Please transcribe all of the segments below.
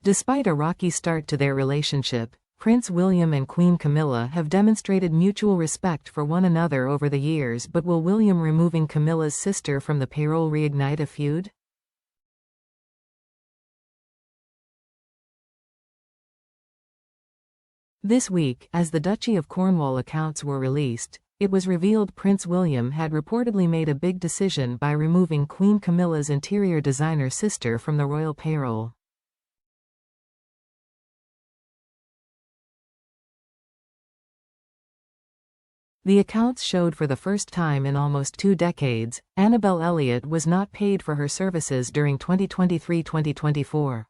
Despite a rocky start to their relationship, Prince William and Queen Camilla have demonstrated mutual respect for one another over the years. But will William removing Camilla's sister from the payroll reignite a feud? This week, as the Duchy of Cornwall accounts were released, it was revealed Prince William had reportedly made a big decision by removing Queen Camilla's interior designer sister from the royal payroll. The accounts showed for the first time in almost 2 decades, Annabel Elliott was not paid for her services during 2023-2024.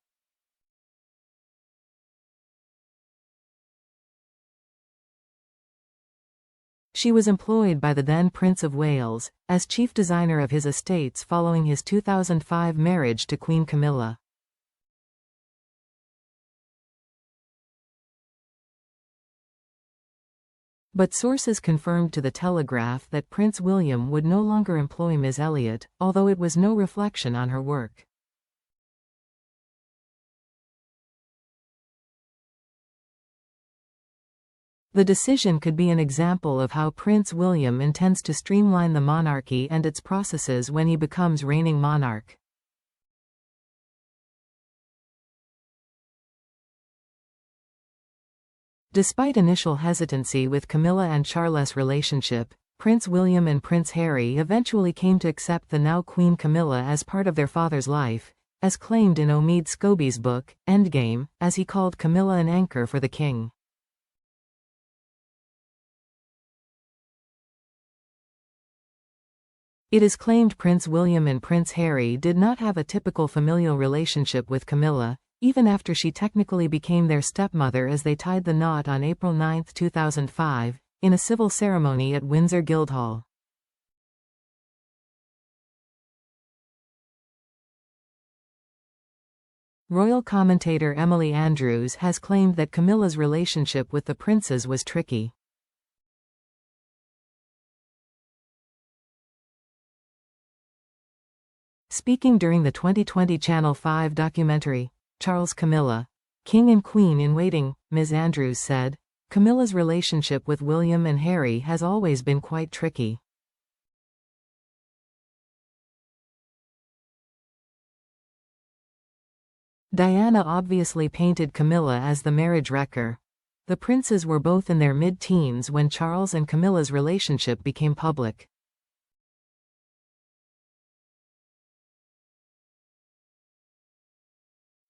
She was employed by the then Prince of Wales, as chief designer of his estates following his 2005 marriage to Queen Camilla. But sources confirmed to The Telegraph that Prince William would no longer employ Ms. Elliott, although it was no reflection on her work. The decision could be an example of how Prince William intends to streamline the monarchy and its processes when he becomes reigning monarch. Despite initial hesitancy with Camilla and Charles' relationship, Prince William and Prince Harry eventually came to accept the now Queen Camilla as part of their father's life, as claimed in Omid Scobie's book, Endgame, as he called Camilla an anchor for the king. It is claimed Prince William and Prince Harry did not have a typical familial relationship with Camilla, even after she technically became their stepmother, as they tied the knot on April 9, 2005, in a civil ceremony at Windsor Guildhall. Royal commentator Emily Andrews has claimed that Camilla's relationship with the princes was tricky. Speaking during the 2020 Channel 5 documentary, Charles Camilla, King and Queen in Waiting, Ms. Andrews said, "Camilla's relationship with William and Harry has always been quite tricky. Diana obviously painted Camilla as the marriage wrecker. The princes were both in their mid-teens when Charles and Camilla's relationship became public.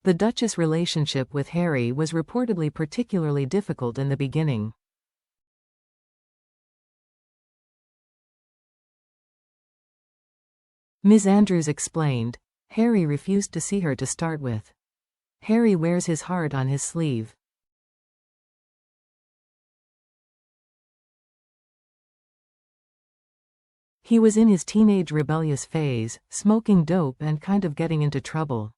The Duchess' relationship with Harry was reportedly particularly difficult in the beginning. Ms. Andrews explained, "Harry refused to see her to start with. Harry wears his heart on his sleeve. He was in his teenage rebellious phase, smoking dope and kind of getting into trouble."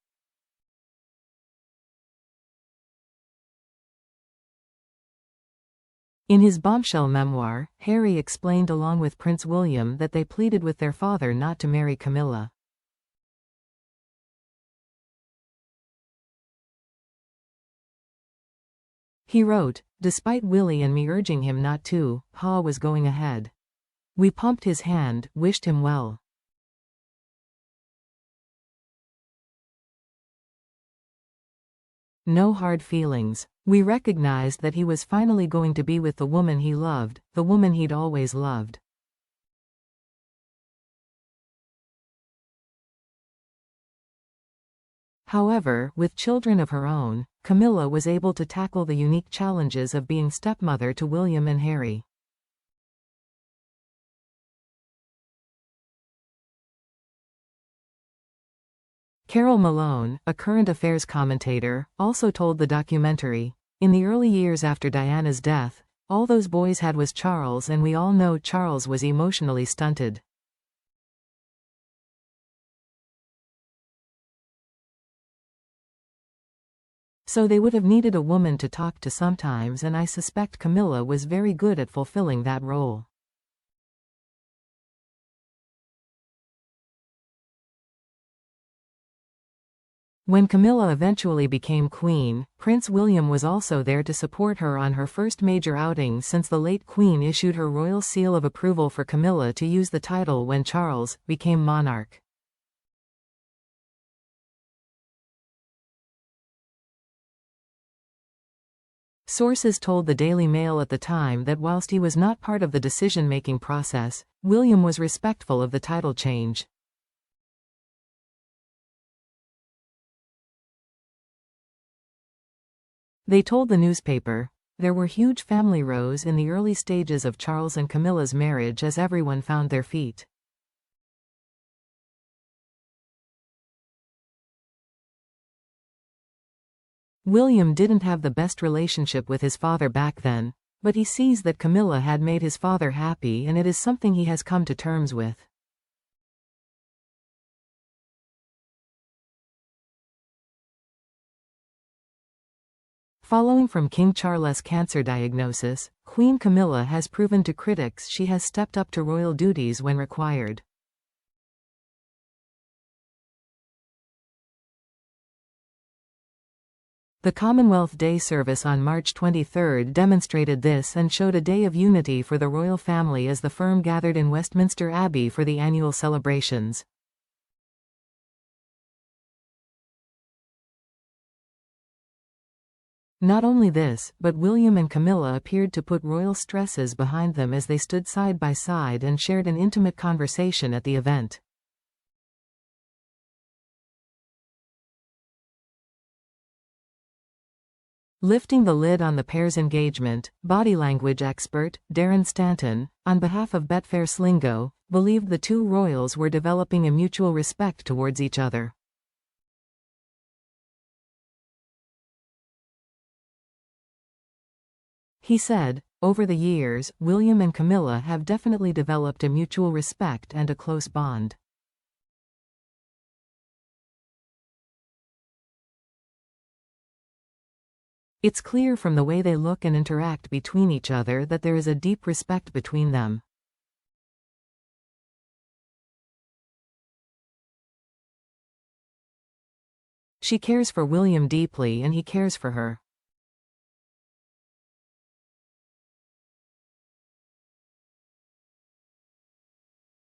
In his bombshell memoir, Harry explained along with Prince William that they pleaded with their father not to marry Camilla. He wrote, "Despite Willie and me urging him not to, Pa was going ahead. We pumped his hand, wished him well. No hard feelings. We recognized that he was finally going to be with the woman he loved, the woman he'd always loved." However, with children of her own, Camilla was able to tackle the unique challenges of being stepmother to William and Harry. Carol Malone, a current affairs commentator, also told the documentary, "In the early years after Diana's death, all those boys had was Charles, and we all know Charles was emotionally stunted. So they would have needed a woman to talk to sometimes, and I suspect Camilla was very good at fulfilling that role." When Camilla eventually became queen, Prince William was also there to support her on her first major outing since the late queen issued her royal seal of approval for Camilla to use the title when Charles became monarch. Sources told the Daily Mail at the time that whilst he was not part of the decision-making process, William was respectful of the title change. They told the newspaper, "There were huge family rows in the early stages of Charles and Camilla's marriage as everyone found their feet. William didn't have the best relationship with his father back then, but he sees that Camilla had made his father happy and it is something he has come to terms with." Following from King Charles' cancer diagnosis, Queen Camilla has proven to critics she has stepped up to royal duties when required. The Commonwealth Day service on March 23 demonstrated this and showed a day of unity for the royal family as the firm gathered in Westminster Abbey for the annual celebrations. Not only this, but William and Camilla appeared to put royal stresses behind them as they stood side by side and shared an intimate conversation at the event. Lifting the lid on the pair's engagement, body language expert, Darren Stanton, on behalf of Betfair Slingo, believed the two royals were developing a mutual respect towards each other. He said, "Over the years, William and Camilla have definitely developed a mutual respect and a close bond. It's clear from the way they look and interact between each other that there is a deep respect between them. She cares for William deeply and he cares for her.